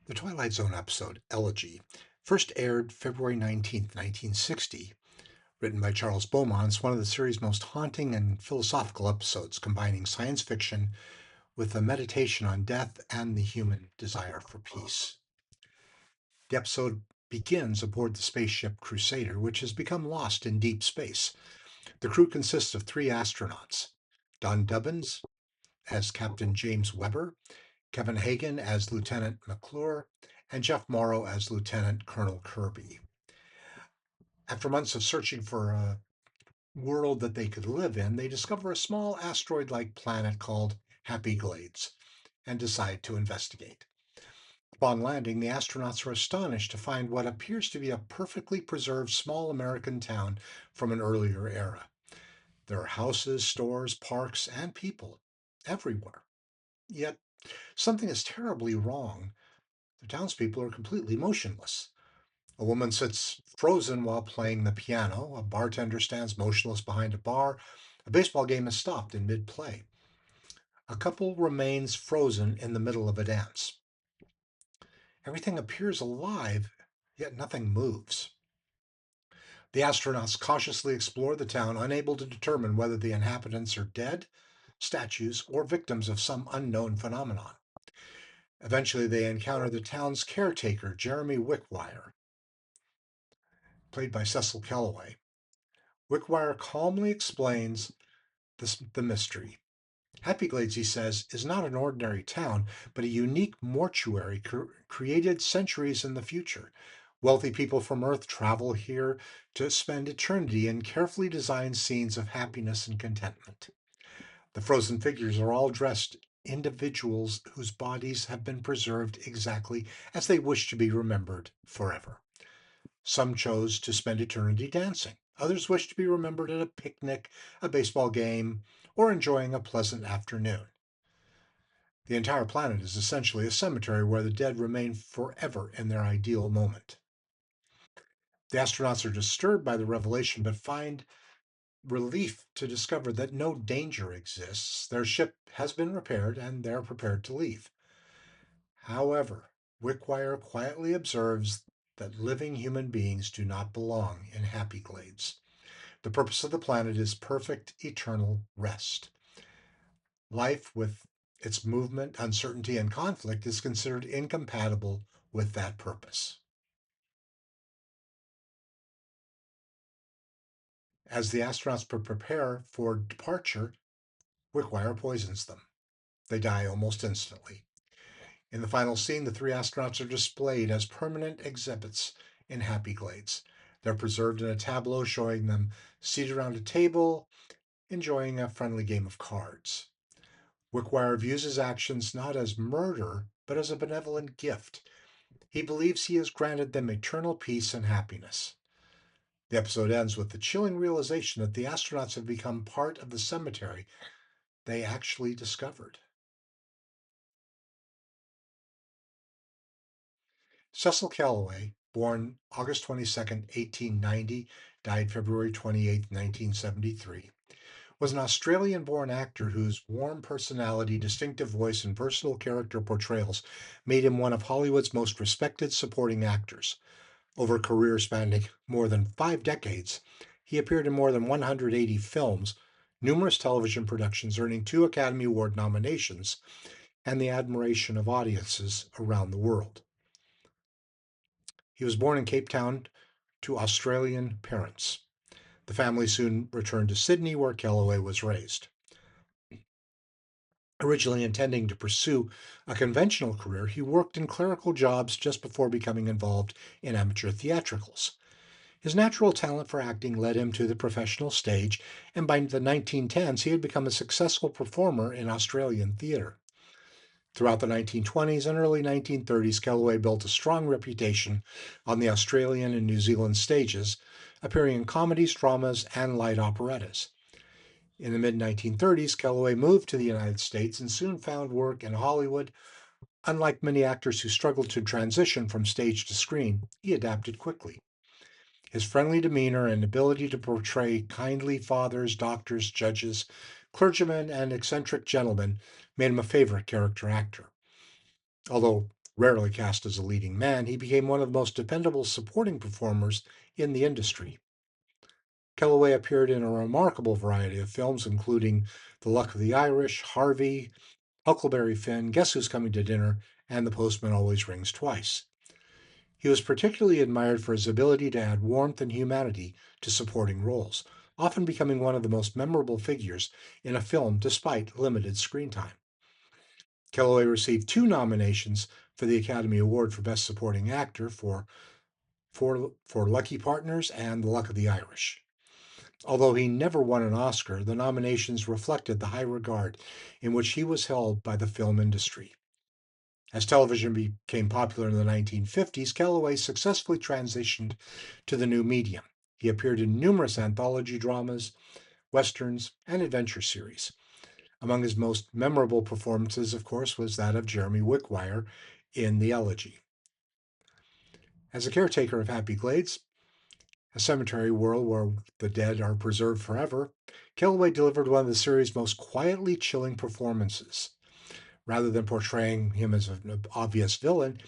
The Twilight Zone episode, Elegy, first aired February 19th, 1960, written by Charles Beaumont, is one of the series' most haunting and philosophical episodes, combining science fiction with a meditation on death and the human desire for peace. The episode begins aboard the spaceship Crusader, which has become lost in deep space. The crew consists of three astronauts: Don Dubbins as Captain James Webber, Kevin Hagen as Lieutenant McClure, and Jeff Morrow as Lieutenant Colonel Kirby. After months of searching for a world that they could live in, they discover a small asteroid like planet called Happy Glades and decide to investigate. Upon landing, the astronauts are astonished to find what appears to be a perfectly preserved small American town from an earlier era. There are houses, stores, parks, and people everywhere. Yet something is terribly wrong. The townspeople are completely motionless. A woman sits frozen while playing the piano. A bartender stands motionless behind a bar. A baseball game is stopped in mid play. A couple remains frozen in the middle of a dance. Everything appears alive, yet nothing moves. The astronauts cautiously explore the town, unable to determine whether the inhabitants are dead, statues, or victims of some unknown phenomenon. Eventually, they encounter the town's caretaker, Jeremy Wickwire, played by Cecil Kellaway. Wickwire calmly explains the mystery. Happy Glades, he says, is not an ordinary town, but a unique mortuary created centuries in the future. Wealthy people from Earth travel here to spend eternity in carefully designed scenes of happiness and contentment. The frozen figures are all dressed individuals whose bodies have been preserved exactly as they wish to be remembered forever. Some chose to spend eternity dancing. Others wished to be remembered at a picnic, a baseball game, or enjoying a pleasant afternoon. The entire planet is essentially a cemetery where the dead remain forever in their ideal moment. The astronauts are disturbed by the revelation but find relief to discover that no danger exists. Their ship has been repaired and they're prepared to leave. However, Wickwire quietly observes that living human beings do not belong in Happy Glades. The purpose of the planet is perfect, eternal rest. Life, with its movement, uncertainty, and conflict, is considered incompatible with that purpose. As the astronauts prepare for departure, Wickwire poisons them. They die almost instantly. In the final scene, the three astronauts are displayed as permanent exhibits in Happy Glades. They're preserved in a tableau showing them seated around a table, enjoying a friendly game of cards. Wickwire views his actions not as murder, but as a benevolent gift. He believes he has granted them eternal peace and happiness. The episode ends with the chilling realization that the astronauts have become part of the cemetery they actually discovered. Cecil Kellaway, born August 22nd, 1890, died February 28th, 1973, was an Australian born actor whose warm personality, distinctive voice, and versatile character portrayals made him one of Hollywood's most respected supporting actors. Over a career spanning more than 5 decades, he appeared in more than 180 films, numerous television productions, earning two Academy Award nominations and the admiration of audiences around the world. He was born in Cape Town to Australian parents. The family soon returned to Sydney, where Kellaway was raised. Originally intending to pursue a conventional career, he worked in clerical jobs just before becoming involved in amateur theatricals. His natural talent for acting led him to the professional stage, and by the 1910s he had become a successful performer in Australian theatre. Throughout the 1920s and early 1930s, Kellaway built a strong reputation on the Australian and New Zealand stages, appearing in comedies, dramas, and light operettas. In the mid 1930s, Kellaway moved to the United States and soon found work in Hollywood. Unlike many actors who struggled to transition from stage to screen, he adapted quickly. His friendly demeanor and ability to portray kindly fathers, doctors, judges, clergymen, and eccentric gentlemen made him a favorite character actor. Although Rarely cast as a leading man, he became one of the most dependable supporting performers in the industry. Kellaway appeared in a remarkable variety of films, including The Luck of the Irish, Harvey, Huckleberry Finn, Guess Who's Coming to Dinner, and The Postman Always Rings Twice. He was particularly admired for his ability to add warmth and humanity to supporting roles, often becoming one of the most memorable figures in a film despite limited screen time. Kellaway received 2 nominations for the Academy Award for Best Supporting Actor for Lucky Partners and The Luck of the Irish. Although he never won an Oscar, the nominations reflected the high regard in which he was held by the film industry. As television became popular in the 1950s, Kellaway successfully transitioned to the new medium. He appeared in numerous anthology dramas, westerns, and adventure series. Among his most memorable performances, of course, was that of Jeremy Wickwire in The Elegy. As a caretaker of Happy Glades, a cemetery world where the dead are preserved forever, Kellaway delivered one of the series' most quietly chilling performances. Rather than portraying him as an obvious villain,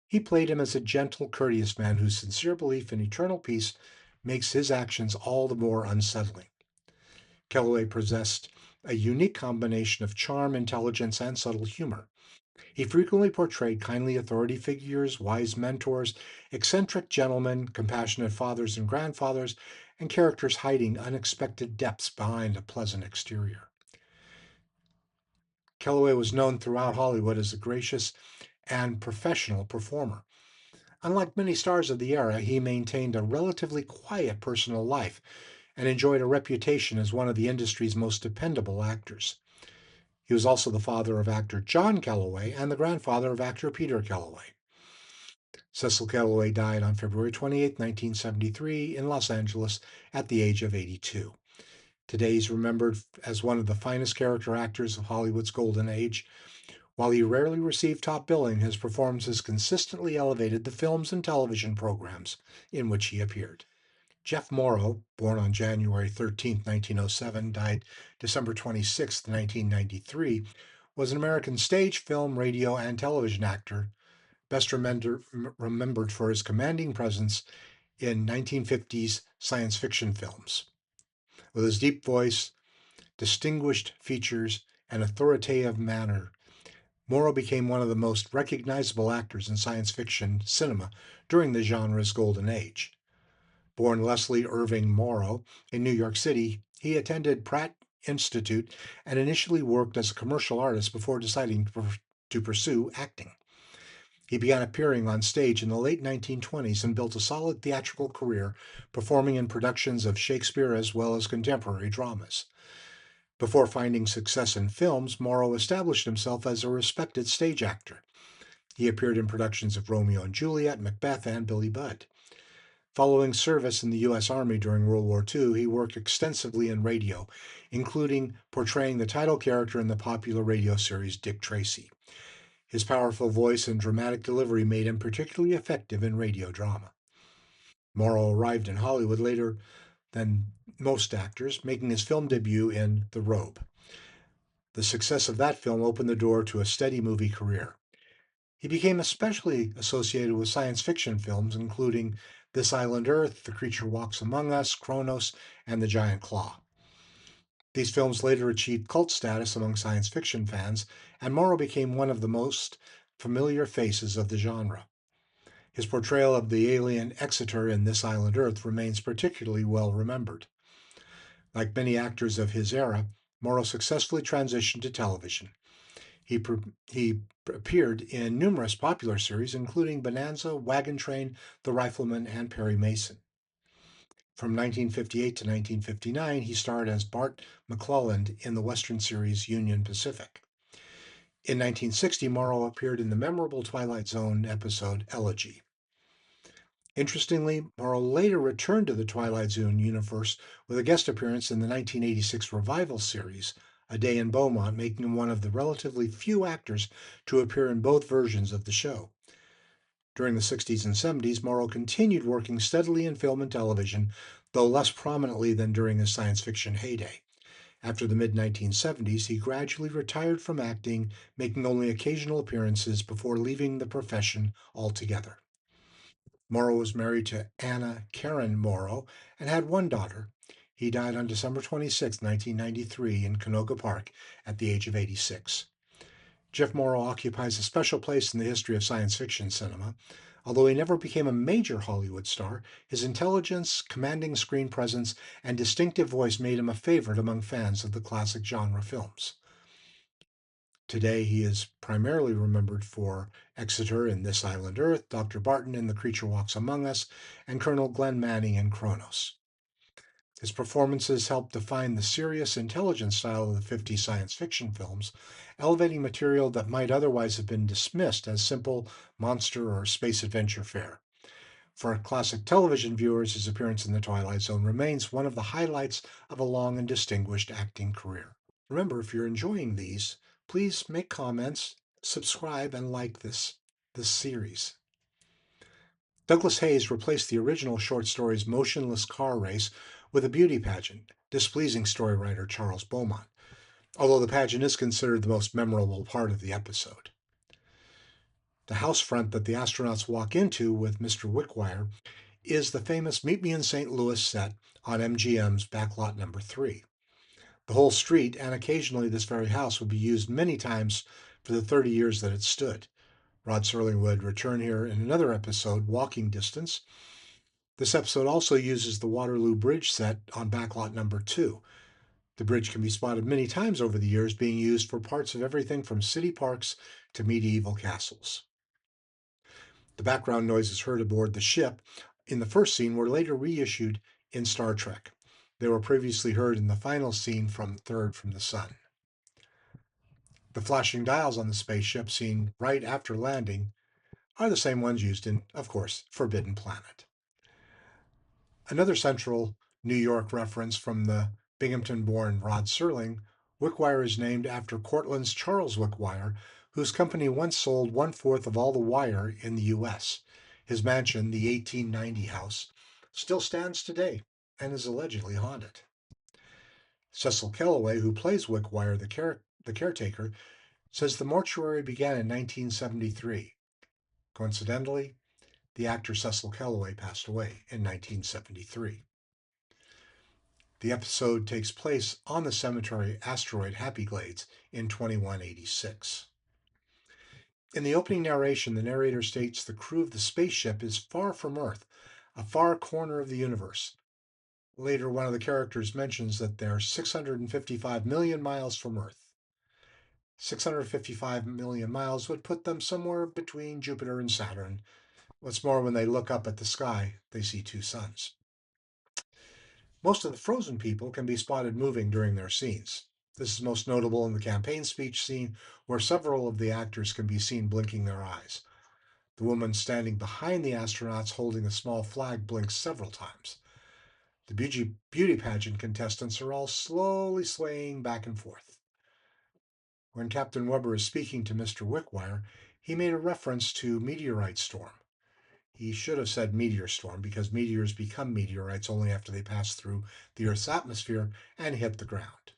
he played him as a gentle, courteous man whose sincere belief in eternal peace makes his actions all the more unsettling. Kellaway possessed a unique combination of charm, intelligence, and subtle humor. He frequently portrayed kindly authority figures, wise mentors, eccentric gentlemen, compassionate fathers and grandfathers, and characters hiding unexpected depths behind a pleasant exterior. Kellaway was known throughout Hollywood as a gracious and professional performer. Unlike many stars of the era, he maintained a relatively quiet personal life and enjoyed a reputation as one of the industry's most dependable actors. He was also the father of actor John Kellaway and the grandfather of actor Peter Kellaway. Cecil Kellaway died on February 28, 1973, in Los Angeles at the age of 82. Today he's remembered as one of the finest character actors of Hollywood's golden age. While he rarely received top billing, his performances consistently elevated the films and television programs in which he appeared. Jeff Morrow, born on January 13, 1907, died December 26, 1993, was an American stage, film, radio, and television actor, best remembered for his commanding presence in 1950s science fiction films. With his deep voice, distinguished features, and authoritative manner, Morrow became one of the most recognizable actors in science fiction cinema during the genre's golden age. Born Leslie Irving Morrow in New York City, he attended Pratt Institute and initially worked as a commercial artist before deciding to pursue acting. He began appearing on stage in the late 1920s and built a solid theatrical career, performing in productions of Shakespeare as well as contemporary dramas. Before finding success in films, Morrow established himself as a respected stage actor. He appeared in productions of Romeo and Juliet, Macbeth, and Billy Budd. Following service in the U.S. Army during World War II, he worked extensively in radio, including portraying the title character in the popular radio series Dick Tracy. His powerful voice and dramatic delivery made him particularly effective in radio drama. Morrow arrived in Hollywood later than most actors, making his film debut in The Robe. The success of that film opened the door to a steady movie career. He became especially associated with science fiction films, including This Island Earth, The Creature Walks Among Us, Kronos, and The Giant Claw. These films later achieved cult status among science fiction fans, and Morrow became one of the most familiar faces of the genre. His portrayal of the alien Exeter in This Island Earth remains particularly well remembered. Like many actors of his era, Morrow successfully transitioned to television. He appeared in numerous popular series, including Bonanza, Wagon Train, The Rifleman, and Perry Mason. From 1958 to 1959, he starred as Bart McClelland in the Western series Union Pacific. In 1960, Morrow appeared in the memorable Twilight Zone episode Elegy. Interestingly, Morrow later returned to the Twilight Zone universe with a guest appearance in the 1986 revival series, A Day in Beaumont, making him one of the relatively few actors to appear in both versions of the show. During the 60s and 70s, Morrow continued working steadily in film and television, though less prominently than during his science fiction heyday. After the mid 1970s, he gradually retired from acting, making only occasional appearances before leaving the profession altogether. Morrow was married to Anna Karen Morrow and had one daughter. He died on December 26, 1993, in Canoga Park at the age of 86. Jeff Morrow occupies a special place in the history of science fiction cinema. Although he never became a major Hollywood star, his intelligence, commanding screen presence, and distinctive voice made him a favorite among fans of the classic genre films. Today, he is primarily remembered for Exeter in This Island Earth, Dr. Barton in The Creature Walks Among Us, and Colonel Glenn Manning in Kronos. His performances helped define the serious, intelligent style of the 50s science fiction films, elevating material that might otherwise have been dismissed as simple monster or space adventure fare. For classic television viewers, his appearance in The Twilight Zone remains one of the highlights of a long and distinguished acting career. Remember, if you're enjoying these, please make comments, subscribe, and like this series. Douglas Hayes replaced the original short story's motionless car race with a beauty pageant, displeasing story writer Charles Beaumont, although the pageant is considered the most memorable part of the episode. The house front that the astronauts walk into with Mr. Wickwire is the famous Meet Me in St. Louis set on MGM's Backlot Number 3. The whole street, and occasionally this very house, would be used many times for the 30 years that it stood. Rod Serling would return here in another episode, Walking Distance. This episode also uses the Waterloo Bridge set on Backlot Number 2. The bridge can be spotted many times over the years, being used for parts of everything from city parks to medieval castles. The background noises heard aboard the ship in the first scene were later reissued in Star Trek. They were previously heard in the final scene from Third from the Sun. The flashing dials on the spaceship seen right after landing are the same ones used in, of course, Forbidden Planet. Another central New York reference from the Binghamton-born Rod Serling, Wickwire is named after Cortland's Charles Wickwire, whose company once sold 1/4 of all the wire in the U.S. His mansion, the 1890 house, still stands today and is allegedly haunted. Cecil Kellaway, who plays Wickwire, the caretaker, says the mortuary began in 1973. Coincidentally, the actor Cecil Kellaway passed away in 1973. The episode takes place on the cemetery asteroid Happy Glades in 2186. In the opening narration, the narrator states the crew of the spaceship is far from Earth, a far corner of the universe. Later, one of the characters mentions that they're 655 million miles from Earth. 655 million miles would put them somewhere between Jupiter and Saturn. What's more, when they look up at the sky, they see two suns. Most of the frozen people can be spotted moving during their scenes. This is most notable in the campaign speech scene, where several of the actors can be seen blinking their eyes. The woman standing behind the astronauts holding a small flag blinks several times. The beauty pageant contestants are all slowly swaying back and forth. When Captain Weber is speaking to Mr. Wickwire, he made a reference to meteorite storm. He should have said meteor storm because meteors become meteorites only after they pass through the Earth's atmosphere and hit the ground.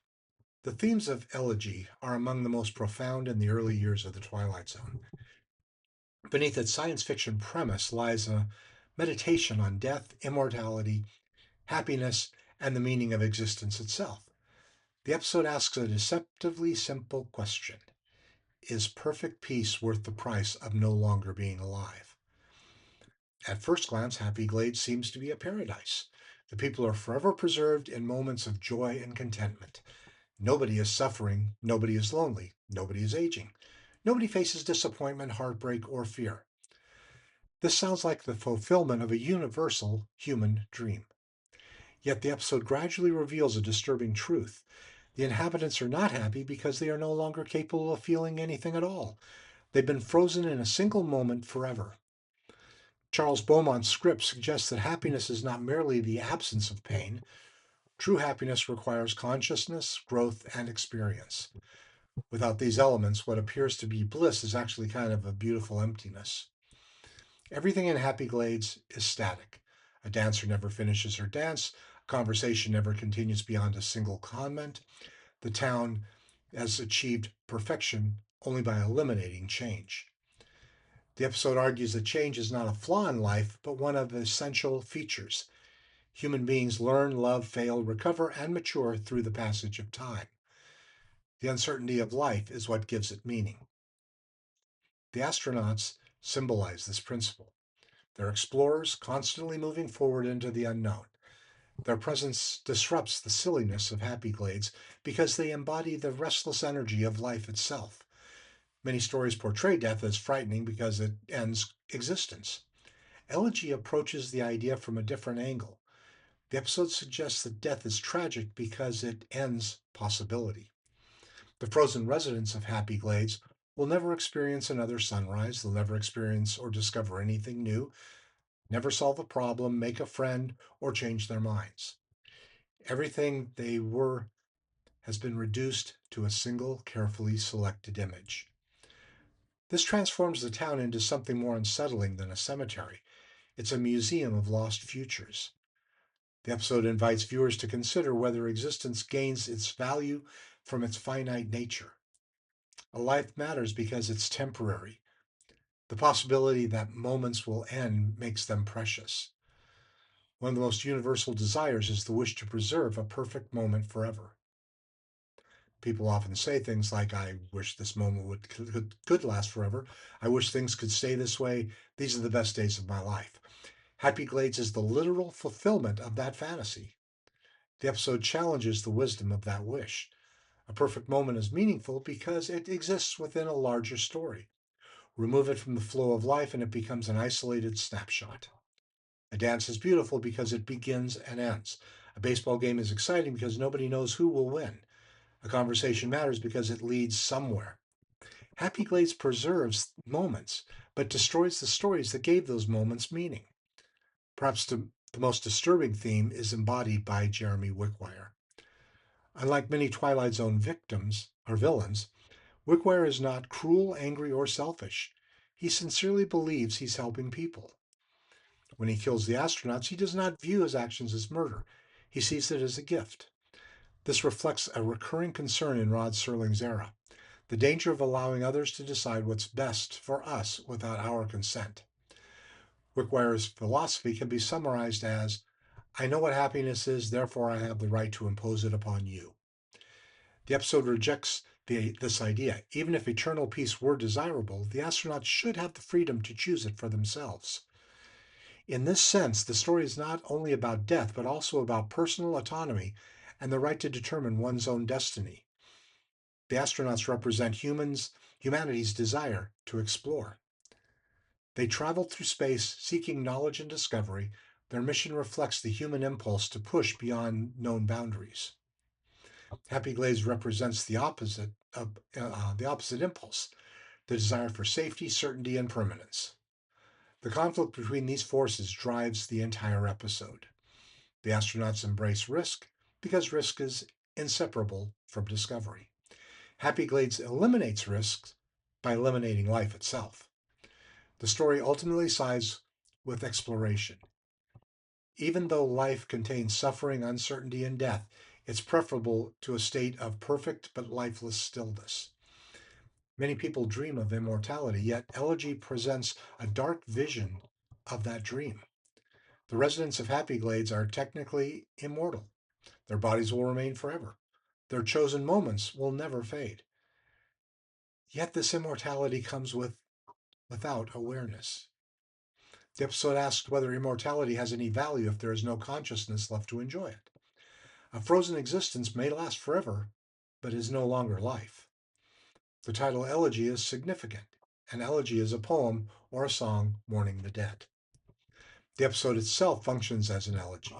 The themes of Elegy are among the most profound in the early years of the Twilight Zone. Beneath its science fiction premise lies a meditation on death, immortality, happiness, and the meaning of existence itself. The episode asks a deceptively simple question: is perfect peace worth the price of no longer being alive? At first glance, Happy Glades seems to be a paradise. The people are forever preserved in moments of joy and contentment. Nobody is suffering, nobody is lonely, nobody is aging. Nobody faces disappointment, heartbreak, or fear. This sounds like the fulfillment of a universal human dream. Yet the episode gradually reveals a disturbing truth. The inhabitants are not happy because they are no longer capable of feeling anything at all. They've been frozen in a single moment forever. Charles Beaumont's script suggests that happiness is not merely the absence of pain. True happiness requires consciousness, growth, and experience. Without these elements, what appears to be bliss is actually kind of a beautiful emptiness. Everything in Happy Glades is static. A dancer never finishes her dance. Conversation never continues beyond a single comment. The town has achieved perfection only by eliminating change. The episode argues that change is not a flaw in life, but one of the essential features. Human beings learn, love, fail, recover, and mature through the passage of time. The uncertainty of life is what gives it meaning. The astronauts symbolize this principle. They're explorers, constantly moving forward into the unknown. Their presence disrupts the silliness of Happy Glades because they embody the restless energy of life itself. Many stories portray death as frightening because it ends existence. Elegy approaches the idea from a different angle. The episode suggests that death is tragic because it ends possibility. The frozen residents of Happy Glades will never experience another sunrise, they'll never experience or discover anything new, never solve a problem, make a friend, or change their minds. Everything they were has been reduced to a single, carefully selected image. This transforms the town into something more unsettling than a cemetery. It's a museum of lost futures. The episode invites viewers to consider whether existence gains its value from its finite nature. A life matters because it's temporary. The possibility that moments will end makes them precious. One of the most universal desires is the wish to preserve a perfect moment forever. People often say things like, I wish this moment could last forever. I wish things could stay this way. These are the best days of my life. Happy Glades is the literal fulfillment of that fantasy. The episode challenges the wisdom of that wish. A perfect moment is meaningful because it exists within a larger story. Remove it from the flow of life and it becomes an isolated snapshot. A dance is beautiful because it begins and ends. A baseball game is exciting because nobody knows who will win. A conversation matters because it leads somewhere. Happy Glades preserves moments, but destroys the stories that gave those moments meaning. Perhaps the most disturbing theme is embodied by Jeremy Wickwire. Unlike many Twilight Zone victims or villains, Wickwire is not cruel, angry, or selfish. He sincerely believes he's helping people. When he kills the astronauts, he does not view his actions as murder. He sees it as a gift. This reflects a recurring concern in Rod Serling's era, the danger of allowing others to decide what's best for us without our consent. Wickwire's philosophy can be summarized as, I know what happiness is, therefore I have the right to impose it upon you. The episode rejects this idea. Even if eternal peace were desirable, the astronauts should have the freedom to choose it for themselves. In this sense, the story is not only about death, but also about personal autonomy and the right to determine one's own destiny. The astronauts represent humanity's desire to explore. They travel through space seeking knowledge and discovery. Their mission reflects the human impulse to push beyond known boundaries. Happy Glades represents the opposite impulse, the desire for safety, certainty, and permanence. The conflict between these forces drives the entire episode. The astronauts embrace risk because risk is inseparable from discovery. Happy Glades eliminates risks by eliminating life itself. The story ultimately sides with exploration. Even though life contains suffering, uncertainty, and death, it's preferable to a state of perfect but lifeless stillness. Many people dream of immortality, yet Elegy presents a dark vision of that dream. The residents of Happy Glades are technically immortal. Their bodies will remain forever. Their chosen moments will never fade. Yet this immortality comes without awareness. The episode asks whether immortality has any value if there is no consciousness left to enjoy it. A frozen existence may last forever, but is no longer life. The title Elegy is significant. An elegy is a poem or a song mourning the dead. The episode itself functions as an elegy,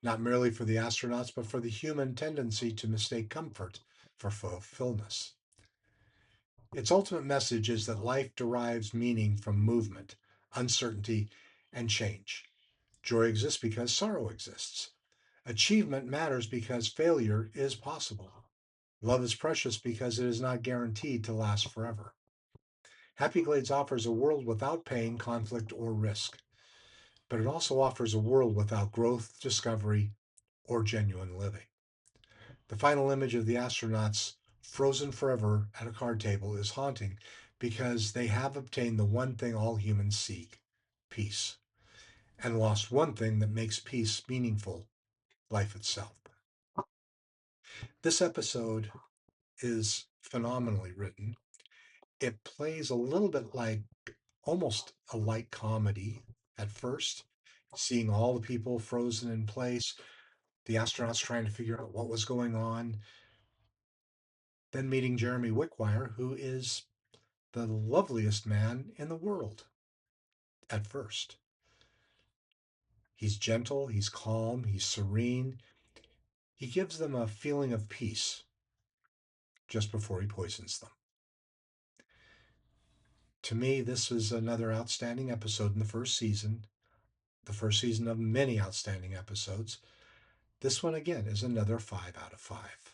not merely for the astronauts, but for the human tendency to mistake comfort for fulfillment. Its ultimate message is that life derives meaning from movement, uncertainty, and change. Joy exists because sorrow exists. Achievement matters because failure is possible. Love is precious because it is not guaranteed to last forever. Happy Glades offers a world without pain, conflict, or risk, but it also offers a world without growth, discovery, or genuine living. The final image of the astronauts frozen forever at a card table is haunting because they have obtained the one thing all humans seek, peace, and lost one thing that makes peace meaningful, life itself. This episode is phenomenally written. It plays a little bit like almost a light comedy at first, seeing all the people frozen in place, the astronauts trying to figure out what was going on, then meeting Jeremy Wickwire, who is the loveliest man in the world at first. He's gentle, he's calm, he's serene. He gives them a feeling of peace just before he poisons them. To me, this was another outstanding episode in the first season of many outstanding episodes. This one, again, is another 5 out of 5.